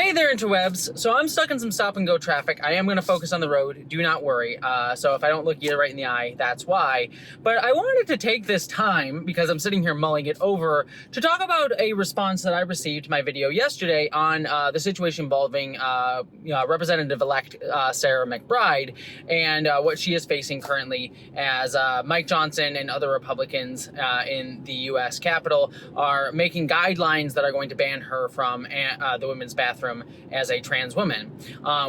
Hey there, interwebs. So I'm stuck in some stop and go traffic. I am going to focus on the road. Do not worry. So if I don't look you right in the eye, that's why. But I wanted to take this time, because I'm sitting here mulling it over, to talk about a response that I received to my video yesterday on the situation involving Representative-elect Sarah McBride and what she is facing currently as Mike Johnson and other Republicans in the U.S. Capitol are making guidelines that are going to ban her from the women's bathroom as a trans woman,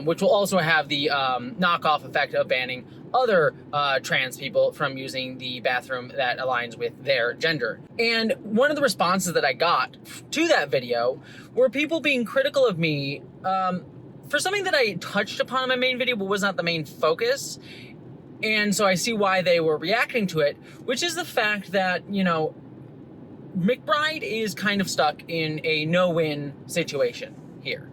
which will also have the knockoff effect of banning other trans people from using the bathroom that aligns with their gender. And one of the responses that I got to that video were people being critical of me for something that I touched upon in my main video but was not the main focus. And so I see why they were reacting to it, which is the fact that, you know, McBride is kind of stuck in a no-win situation here.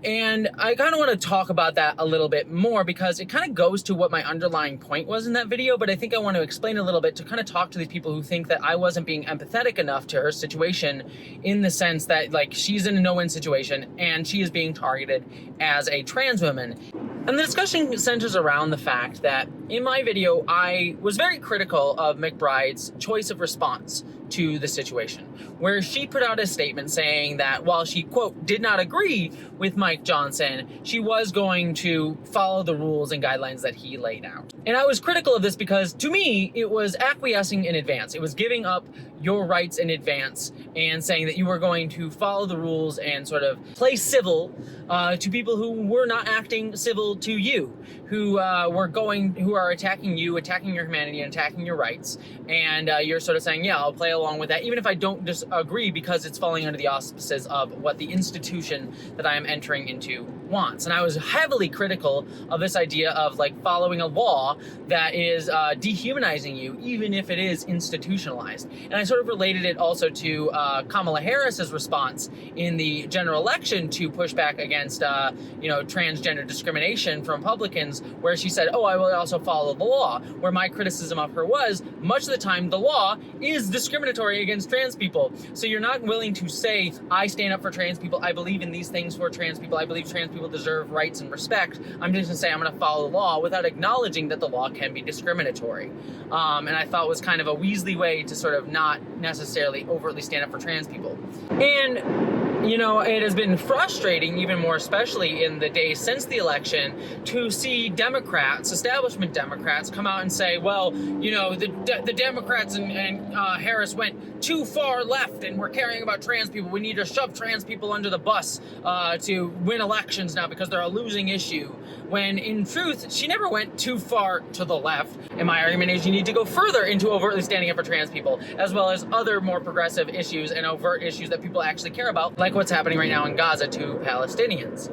And I kind of want to talk about that a little bit more because it kind of goes to what my underlying point was in that video, but I think I want to explain a little bit to kind of talk to these people who think that I wasn't being empathetic enough to her situation, in the sense that, like, she's in a no-win situation and she is being targeted as a trans woman. And the discussion centers around the fact that in my video, I was very critical of McBride's choice of response to the situation, where she put out a statement saying that while she, quote, did not agree with Mike Johnson, she was going to follow the rules and guidelines that he laid out. And I was critical of this because, to me, it was acquiescing in advance. It was giving up your rights in advance and saying that you were going to follow the rules and sort of play civil to people who were not acting civil to you, who are attacking you, attacking your humanity, and attacking your rights. And you're sort of saying, yeah, I'll play along with that, even if I don't disagree, because it's falling under the auspices of what the institution that I am entering into wants. And I was heavily critical of this idea of, like, following a law that is dehumanizing you, even if it is institutionalized. And I sort of related it also to Kamala Harris's response in the general election to push back against, transgender discrimination from Republicans, where she said, oh, I will also follow the law, where my criticism of her was, much of the time, the law is discriminatory against trans people. So you're not willing to say, I stand up for trans people, I believe in these things for trans people, I believe trans people deserve rights and respect. I'm just gonna say I'm gonna follow the law without acknowledging that the law can be discriminatory. And I thought was kind of a Weasley way to sort of not necessarily overtly stand up for trans people. And, you know, it has been frustrating, even more especially in the days since the election, to see Democrats, establishment Democrats, come out and say, well, you know, the Democrats and Harris went too far left and we're caring about trans people. We need to shove trans people under the bus to win elections now because they're a losing issue. When in truth, she never went too far to the left. And my argument is you need to go further into overtly standing up for trans people, as well as other more progressive issues and overt issues that people actually care about, like what's happening right now in Gaza to Palestinians.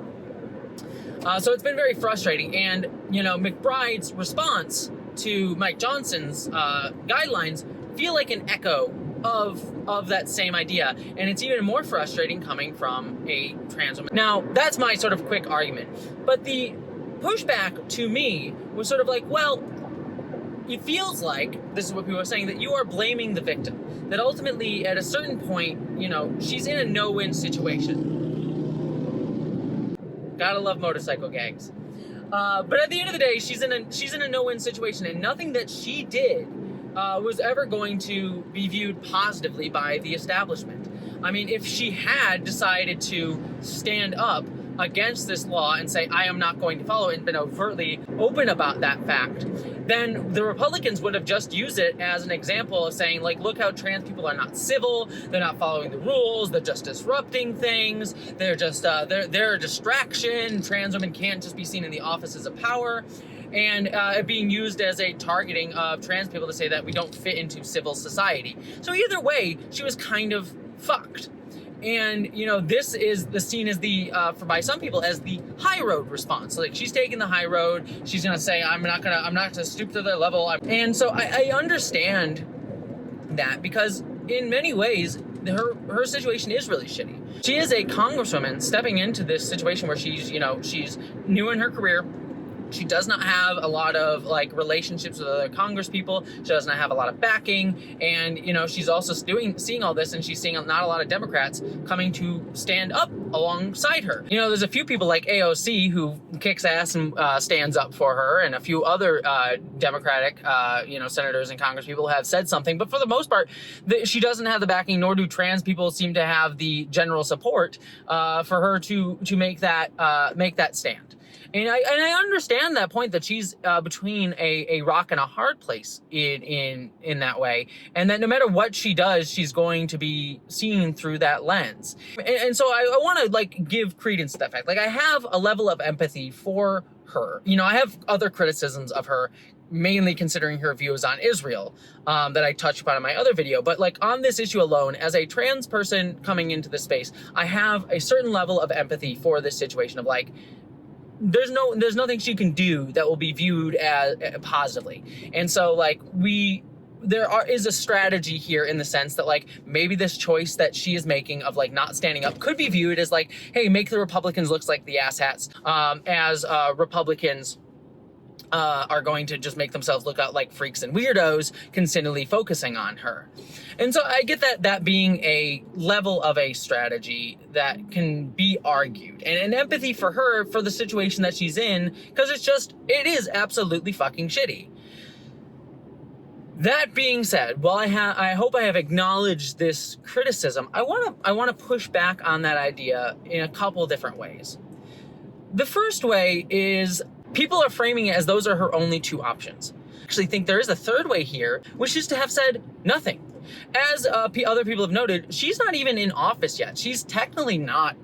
So it's been very frustrating. And, you know, McBride's response to Mike Johnson's guidelines feel like an echo of that same idea. And it's even more frustrating coming from a trans woman. Now, that's my sort of quick argument. But the pushback to me was sort of like, well, it feels like, this is what people are saying, that you are blaming the victim. That ultimately, at a certain point, you know, she's in a no-win situation. Gotta love motorcycle gangs. But at the end of the day, she's in a no-win situation, and nothing that she did was ever going to be viewed positively by the establishment. I mean, if she had decided to stand up against this law and say, I am not going to follow it, and been overtly open about that fact, then the Republicans would have just used it as an example of saying, like, look how trans people are not civil, they're not following the rules, they're just disrupting things, they're just, they're a distraction, trans women can't just be seen in the offices of power, and it being used as a targeting of trans people to say that we don't fit into civil society. So either way, she was kind of fucked. And, you know, this is the seen as the, by some people, as the high road response. Like, she's taking the high road. She's gonna say, I'm not gonna stoop to their level. And so I understand that, because in many ways, her situation is really shitty. She is a congresswoman stepping into this situation where she's, you know, she's new in her career. She does not have a lot of like relationships with other Congress people. She does not have a lot of backing, and you know, she's also seeing all this, and she's seeing not a lot of Democrats coming to stand up alongside her. You know, there's a few people like AOC who kicks ass and stands up for her, and a few other Democratic you know, senators and Congress people have said something, but for the most part, she doesn't have the backing, nor do trans people seem to have the general support for her to make that stand. And I understand that point, that she's between a rock and a hard place in that way, and that no matter what she does, she's going to be seen through that lens. And so I want to like give credence to that fact. Like, I have a level of empathy for her. You know, I have other criticisms of her, mainly considering her views on Israel, that I touched upon in my other video. But like on this issue alone, as a trans person coming into this space, I have a certain level of empathy for this situation of like, there's nothing she can do that will be viewed as positively. And so like is a strategy here, in the sense that like maybe this choice that she is making of like not standing up could be viewed as like, hey, make the Republicans look like the asshats, as Republicans are going to just make themselves look out like freaks and weirdos, continually focusing on her. And so I get that being a level of a strategy that can be argued, and an empathy for her for the situation that she's in, because it is absolutely fucking shitty. That being said, while I hope I have acknowledged this criticism, I want to push back on that idea in a couple different ways. The first way is, people are framing it as those are her only two options. I actually think there is a third way here, which is to have said nothing. As other people have noted, she's not even in office yet. She's technically not,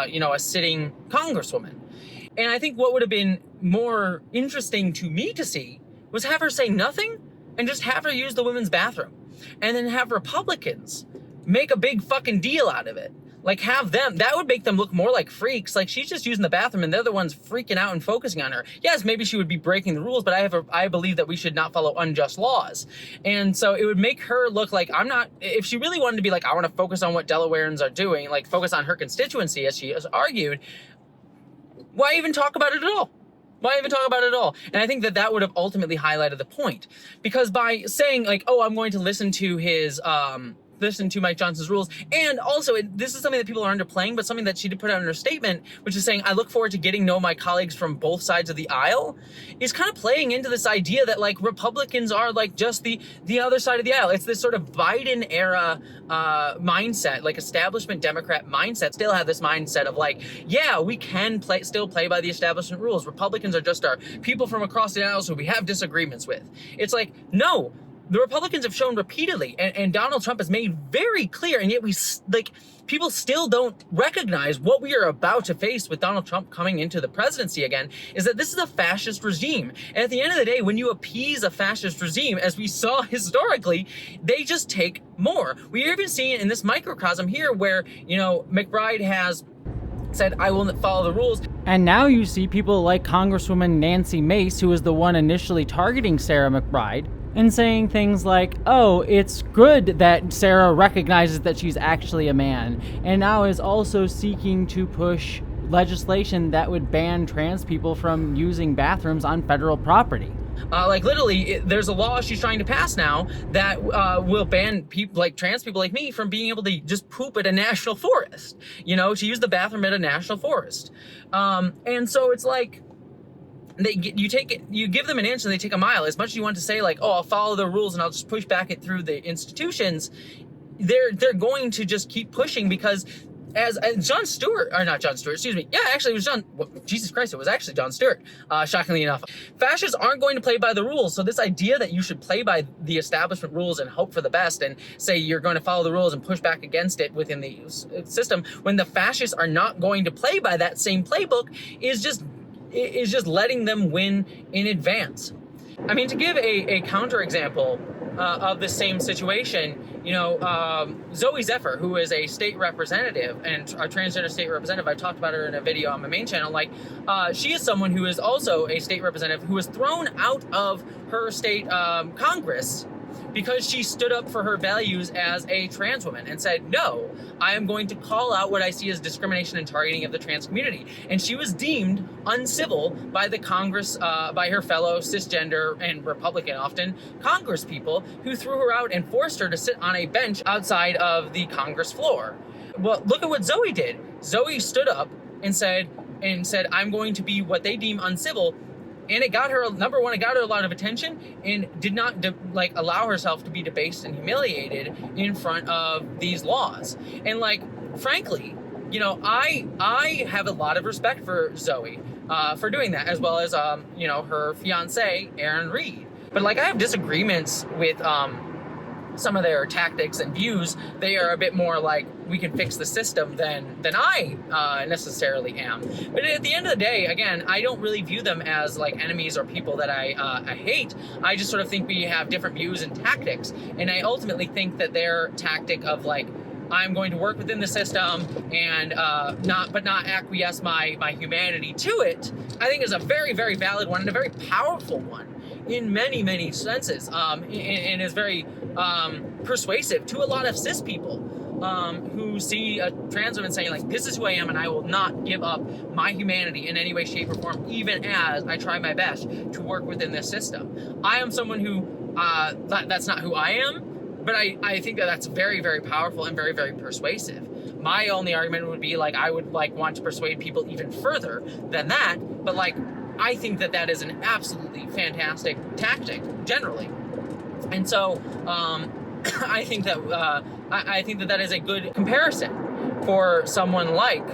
you know, a sitting congresswoman. And I think what would have been more interesting to me to see was have her say nothing and just have her use the women's bathroom. And then have Republicans make a big fucking deal out of it. Like, have them, that would make them look more like freaks. Like, she's just using the bathroom and they're the ones freaking out and focusing on her. Yes, maybe she would be breaking the rules, but I believe that we should not follow unjust laws. And so it would make her look like, if she really wanted to be like, I want to focus on what Delawareans are doing, like focus on her constituency, as she has argued, why even talk about it at all? Why even talk about it at all? And I think that would have ultimately highlighted the point. Because by saying like, oh, I'm going to listen to Mike Johnson's rules. And also, this is something that people are underplaying, but something that she did put out in her statement, which is saying, I look forward to getting to know my colleagues from both sides of the aisle, is kind of playing into this idea that like Republicans are like just the other side of the aisle. It's this sort of Biden era mindset, like establishment Democrat mindset, still have this mindset of like, yeah, we can still play by the establishment rules. Republicans are just our people from across the aisles who we have disagreements with. It's like, no. The Republicans have shown repeatedly, and Donald Trump has made very clear, and yet people still don't recognize what we are about to face with Donald Trump coming into the presidency again, is that this is a fascist regime. And at the end of the day, when you appease a fascist regime, as we saw historically, they just take more. We're even seeing it in this microcosm here where, you know, McBride has said, I will follow the rules. And now you see people like Congresswoman Nancy Mace, who was the one initially targeting Sarah McBride, and saying things like, oh, it's good that Sarah recognizes that she's actually a man, and now is also seeking to push legislation that would ban trans people from using bathrooms on federal property. Like literally, there's a law she's trying to pass now that will ban people like trans people like me from being able to just poop at a national forest, you know, to use the bathroom at a national forest. And so it's like, you give them an inch and they take a mile. As much as you want to say like, oh, I'll follow the rules and I'll just push back it through the institutions, they're going to just keep pushing, because as Jon Stewart, or not Jon Stewart, excuse me. Yeah, actually it was Jesus Christ, it was actually Jon Stewart, shockingly enough. Fascists aren't going to play by the rules. So this idea that you should play by the establishment rules and hope for the best and say you're going to follow the rules and push back against it within the system, when the fascists are not going to play by that same playbook, is just letting them win in advance. I mean, to give a counterexample of the same situation, you know, Zoe Zephyr, who is a state representative and a transgender state representative, I talked about her in a video on my main channel, like, she is someone who is also a state representative who was thrown out of her state Congress because she stood up for her values as a trans woman and said, no, I am going to call out what I see as discrimination and targeting of the trans community. And she was deemed uncivil by the Congress, by her fellow cisgender and Republican often Congress people, who threw her out and forced her to sit on a bench outside of the Congress floor. Well, look at what Zoe did. Zoe stood up and said, I'm going to be what they deem uncivil. And it got her, number one, it got her a lot of attention, and did not allow herself to be debased and humiliated in front of these laws. And frankly, I have a lot of respect for Zoe for doing that, as well as her fiance Aaron Reed. But I have disagreements with some of their tactics and views. They are a bit more we can fix the system than I necessarily am. But at the end of the day, again, I don't really view them as enemies or people that I hate. I just sort of think we have different views and tactics, and I ultimately think that their tactic of I'm going to work within the system and not acquiesce my humanity to it, I think is a very, very valid one and a very powerful one in many, many senses, and is very persuasive to a lot of cis people who see a trans woman saying this is who I am, and I will not give up my humanity in any way, shape, or form, even as I try my best to work within this system. I am someone who that's not who I am. But I think that that's very, very powerful and very, very persuasive. My only argument would be I would want to persuade people even further than that. But I think that that is an absolutely fantastic tactic generally. And so I think that I think that is a good comparison for someone like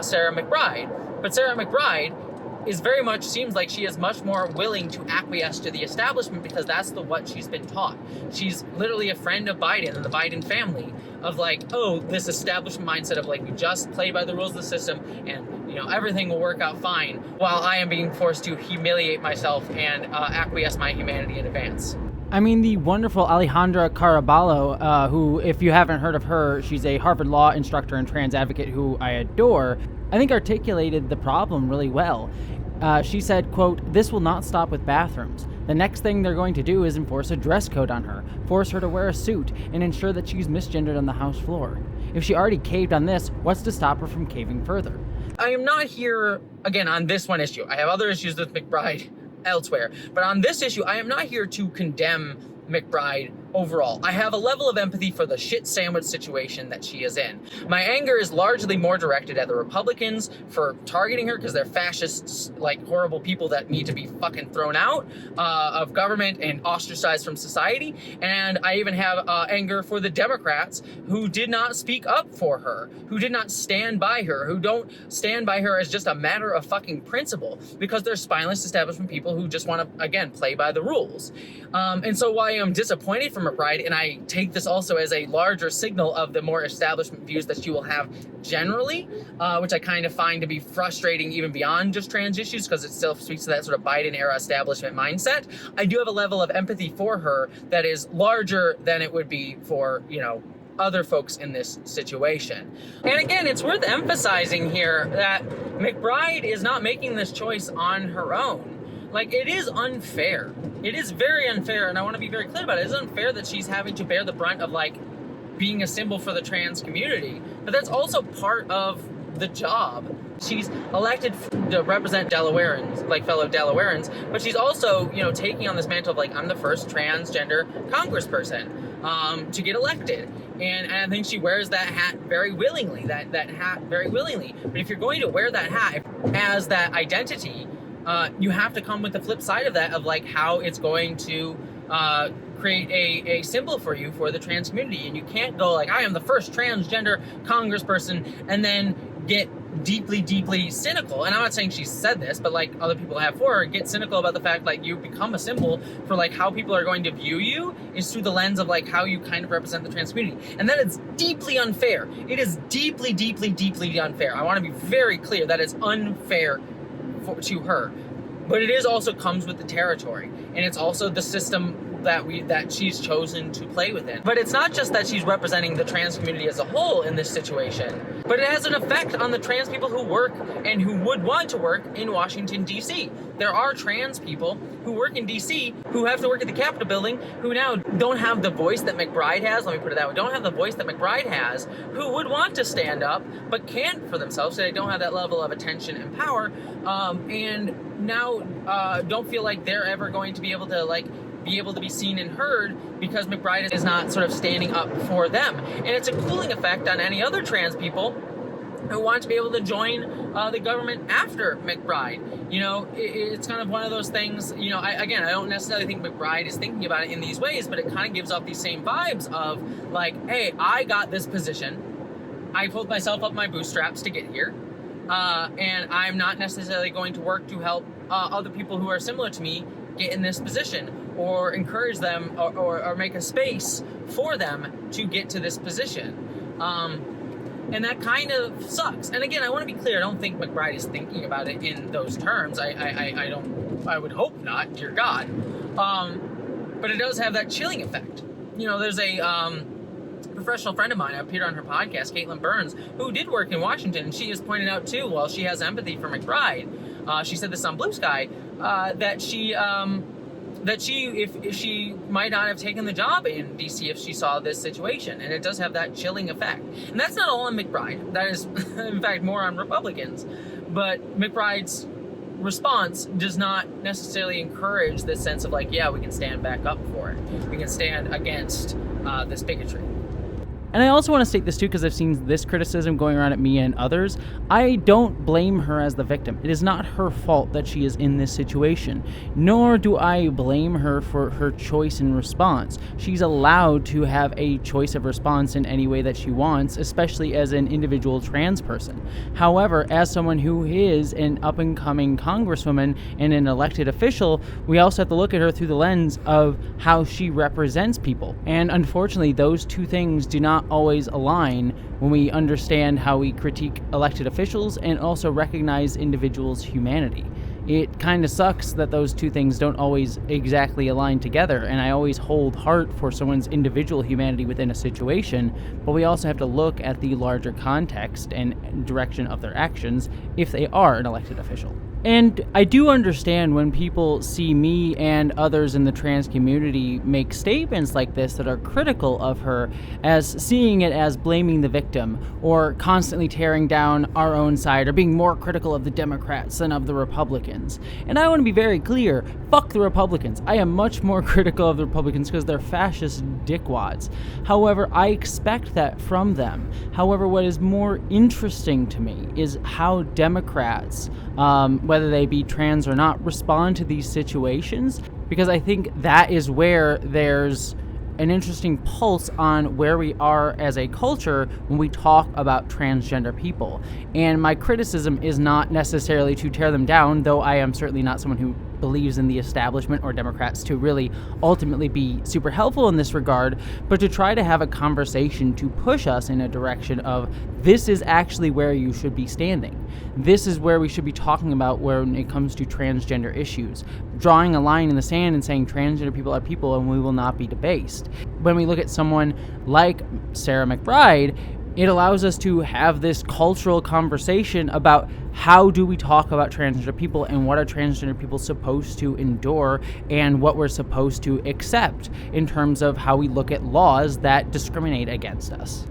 Sarah McBride. But Sarah McBride is very much, seems like she is much more willing to acquiesce to the establishment because that's what she's been taught. She's literally a friend of Biden and the Biden family of this establishment mindset of you just play by the rules of the system and everything will work out fine, while I am being forced to humiliate myself and acquiesce my humanity in advance. I mean, the wonderful Alejandra Caraballo, who, if you haven't heard of her, she's a Harvard law instructor and trans advocate who I adore, I think articulated the problem really well. She said, quote, "This will not stop with bathrooms. The next thing they're going to do is enforce a dress code on her, force her to wear a suit, and ensure that she's misgendered on the House floor. If she already caved on this, what's to stop her from caving further?" I am not here, again, on this one issue. I have other issues with McBride elsewhere. But on this issue, I am not here to condemn McBride overall. I have a level of empathy for the shit sandwich situation that she is in. My anger is largely more directed at the Republicans for targeting her because they're fascists, horrible people that need to be fucking thrown out of government and ostracized from society. And I even have anger for the Democrats who did not speak up for her, who did not stand by her, who don't stand by her as just a matter of fucking principle, because they're spineless establishment people who just want to, again, play by the rules. And so while I am disappointed from McBride, and I take this also as a larger signal of the more establishment views that she will have generally, which I kind of find to be frustrating even beyond just trans issues, because it still speaks to that sort of Biden-era establishment mindset. I do have a level of empathy for her that is larger than it would be for, other folks in this situation. And again, it's worth emphasizing here that McBride is not making this choice on her own. It is unfair. It is very unfair, and I want to be very clear about it. It is unfair that she's having to bear the brunt of, being a symbol for the trans community. But that's also part of the job. She's elected to represent Delawareans, fellow Delawareans, but she's also, taking on this mantle of, I'm the first transgender congressperson to get elected. And I think she wears that hat very willingly, that hat very willingly. But if you're going to wear that hat as that identity, you have to come with the flip side of that, of how it's going to create a symbol for you for the trans community. And you can't go I am the first transgender congressperson and then get deeply, deeply cynical. And I'm not saying she said this, but other people have for her, get cynical about the fact you become a symbol for how people are going to view you is through the lens of how you kind of represent the trans community. And that is deeply unfair. It is deeply, deeply, deeply unfair. I want to be very clear that it's unfair to her. But it is also comes with the territory, and it's also the system that she's chosen to play within. But it's not just that she's representing the trans community as a whole in this situation, but it has an effect on the trans people who work and who would want to work in Washington, D.C. There are trans people who work in D.C. who have to work at the Capitol building who now don't have the voice that McBride has, let me put it that way, don't have the voice that McBride has, who would want to stand up but can't for themselves, so they don't have that level of attention and power, and now don't feel like they're ever going to be able to be seen and heard because McBride is not sort of standing up for them. And it's a cooling effect on any other trans people who want to be able to join the government after McBride. It's kind of one of those things, I don't necessarily think McBride is thinking about it in these ways, but it kind of gives off these same vibes of like, hey, I got this position. I pulled myself up my bootstraps to get here. And I'm not necessarily going to work to help other people who are similar to me get in this position, or encourage them, or make a space for them to get to this position. And that kind of sucks. And again, I want to be clear, I don't think McBride is thinking about it in those terms. I would hope not, dear God. But it does have that chilling effect. There's a professional friend of mine, I appeared on her podcast, Caitlin Burns, who did work in Washington, and she has pointed out too, while she has empathy for McBride, she said this on Blue Sky, that she if she might not have taken the job in DC if she saw this situation, and it does have that chilling effect. And that's not all on McBride. That is, in fact, more on Republicans. But McBride's response does not necessarily encourage this sense of like, yeah, we can stand back up for it. We can stand against this bigotry. And I also want to state this too, because I've seen this criticism going around at me and others. I don't blame her as the victim. It is not her fault that she is in this situation, nor do I blame her for her choice in response. She's allowed to have a choice of response in any way that she wants, especially as an individual trans person. However, as someone who is an up-and-coming congresswoman and an elected official, we also have to look at her through the lens of how she represents people. And unfortunately, those two things do not always align when we understand how we critique elected officials and also recognize individuals' humanity. It kind of sucks that those two things don't always exactly align together, and I always hold heart for someone's individual humanity within a situation, but we also have to look at the larger context and direction of their actions if they are an elected official. And I do understand when people see me and others in the trans community make statements like this that are critical of her, as seeing it as blaming the victim or constantly tearing down our own side or being more critical of the Democrats than of the Republicans. And I want to be very clear, fuck the Republicans. I am much more critical of the Republicans because they're fascist dickwads. However, I expect that from them. However, what is more interesting to me is how Democrats, whether they be trans or not, respond to these situations, because I think that is where there's an interesting pulse on where we are as a culture when we talk about transgender people. And my criticism is not necessarily to tear them down, though I am certainly not someone who believes in the establishment or Democrats to really ultimately be super helpful in this regard, but to try to have a conversation to push us in a direction of this is actually where you should be standing. This is where we should be talking about when it comes to transgender issues. Drawing a line in the sand and saying transgender people are people and we will not be debased. When we look at someone like Sarah McBride, it allows us to have this cultural conversation about how do we talk about transgender people and what are transgender people supposed to endure and what we're supposed to accept in terms of how we look at laws that discriminate against us.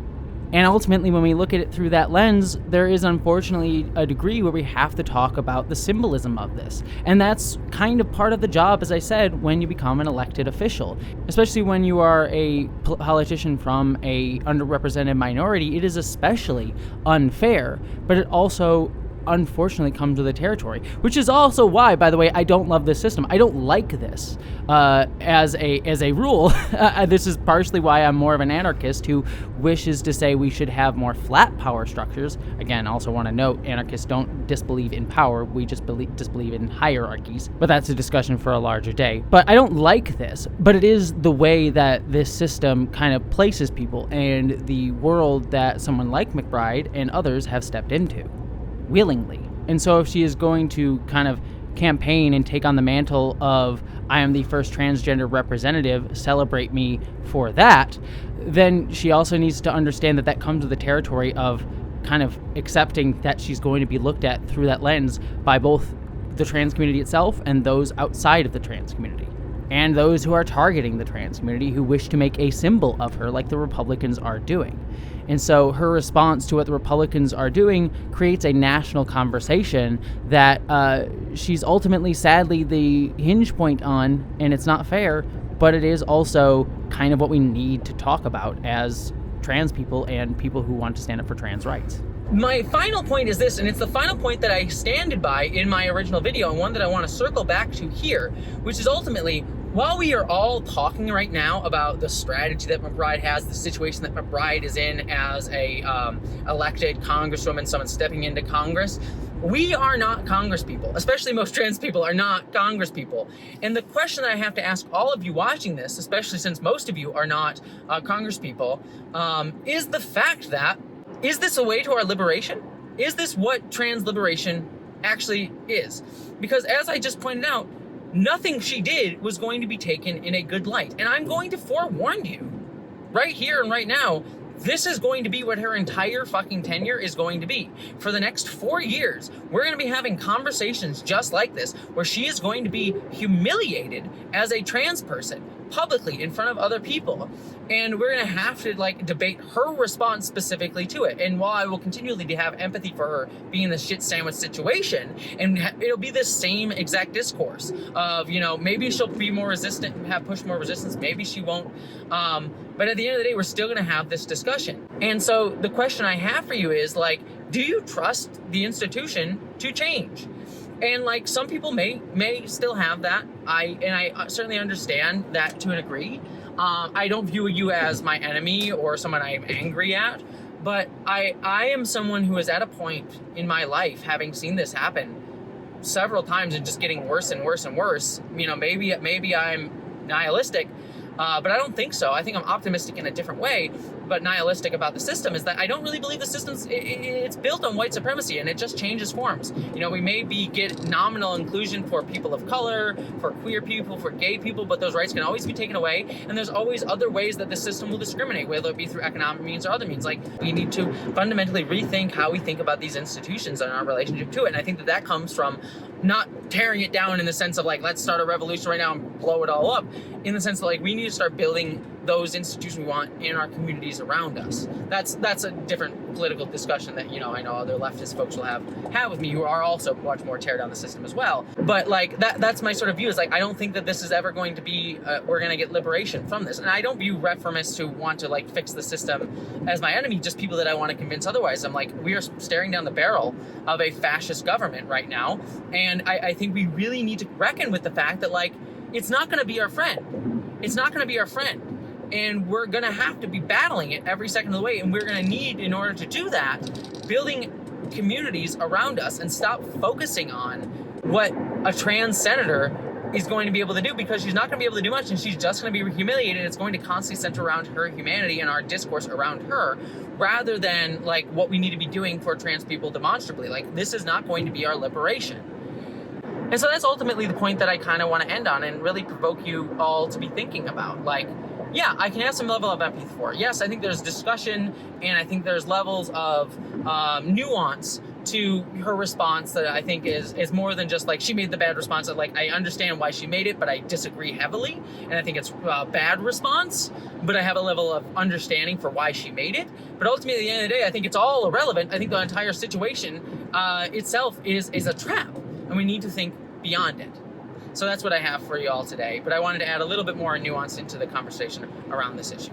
And ultimately, when we look at it through that lens, there is unfortunately a degree where we have to talk about the symbolism of this. And that's kind of part of the job, as I said, when you become an elected official. Especially when you are a politician from a underrepresented minority, it is especially unfair, but it also unfortunately comes with the territory, which is also why, by the way, I don't love this system. I don't like this as a rule. This is partially why I'm more of an anarchist who wishes to say we should have more flat power structures. Again, I also want to note, anarchists don't disbelieve in power. We just disbelieve in hierarchies, but that's a discussion for a larger day. But I don't like this, but it is the way that this system kind of places people and the world that someone like McBride and others have stepped into willingly. And so if she is going to kind of campaign and take on the mantle of I am the first transgender representative, celebrate me for that, then she also needs to understand that that comes with the territory of kind of accepting that she's going to be looked at through that lens by both the trans community itself and those outside of the trans community, and those who are targeting the trans community who wish to make a symbol of her like the Republicans are doing. And so her response to what the Republicans are doing creates a national conversation that she's ultimately, sadly, the hinge point on, and it's not fair, but it is also kind of what we need to talk about as trans people and people who want to stand up for trans rights. My final point is this, and it's the final point that I stand by in my original video, and one that I want to circle back to here, which is ultimately, while we are all talking right now about the strategy that McBride has, the situation that McBride is in as a elected congresswoman, someone stepping into Congress, we are not Congress people, especially most trans people are not Congress people. And the question that I have to ask all of you watching this, especially since most of you are not Congress people, is the fact that, is this a way to our liberation? Is this what trans liberation actually is? Because as I just pointed out, nothing she did was going to be taken in a good light. And I'm going to forewarn you right here and right now, this is going to be what her entire fucking tenure is going to be. For the next 4 years, we're going to be having conversations just like this, where she is going to be humiliated as a trans person publicly in front of other people. And we're going to have to debate her response specifically to it. And while I will continually have empathy for her being in this shit sandwich situation, and it'll be this same exact discourse of, maybe she'll be more resistant and have pushed more resistance, maybe she won't. But at the end of the day, we're still going to have this discussion. And so the question I have for you is do you trust the institution to change? And some people may still have that. I certainly understand that to a degree. I don't view you as my enemy or someone I'm angry at, but I am someone who is at a point in my life, having seen this happen several times and just getting worse and worse and worse. Maybe I'm nihilistic, but I don't think so. I think I'm optimistic in a different way, but nihilistic about the system is that I don't really believe the system's, it's built on white supremacy, and it just changes forms. We may get nominal inclusion for people of color, for queer people, for gay people, but those rights can always be taken away, and there's always other ways that the system will discriminate, whether it be through economic means or other means. We need to fundamentally rethink how we think about these institutions and our relationship to it, and I think that comes from not tearing it down in the sense of let's start a revolution right now and blow it all up, in the sense that we need to start building those institutions we want in our communities around us. That's a different political discussion that I know other leftist folks will have with me, who are also much more tear down the system as well. But that's my sort of view, is I don't think that this is ever going to be we're going to get liberation from this. And I don't view reformists who want to fix the system as my enemy, just people that I want to convince otherwise. I'm we are staring down the barrel of a fascist government right now, and I think we really need to reckon with the fact that it's not going to be our friend. It's not going to be our friend. And we're going to have to be battling it every second of the way. And we're going to need, in order to do that, building communities around us and stop focusing on what a trans senator is going to be able to do, because she's not going to be able to do much, and she's just going to be humiliated. It's going to constantly center around her humanity and our discourse around her, rather than what we need to be doing for trans people demonstrably. This is not going to be our liberation. And so that's ultimately the point that I kind of want to end on and really provoke you all to be thinking about. Yeah, I can have some level of empathy for it. Yes, I think there's discussion, and I think there's levels of nuance to her response that I think is more than just she made the bad response. That I understand why she made it, but I disagree heavily, and I think it's a bad response, but I have a level of understanding for why she made it. But ultimately, at the end of the day, I think it's all irrelevant. I think the entire situation itself is a trap, and we need to think beyond it. So that's what I have for you all today, but I wanted to add a little bit more nuance into the conversation around this issue.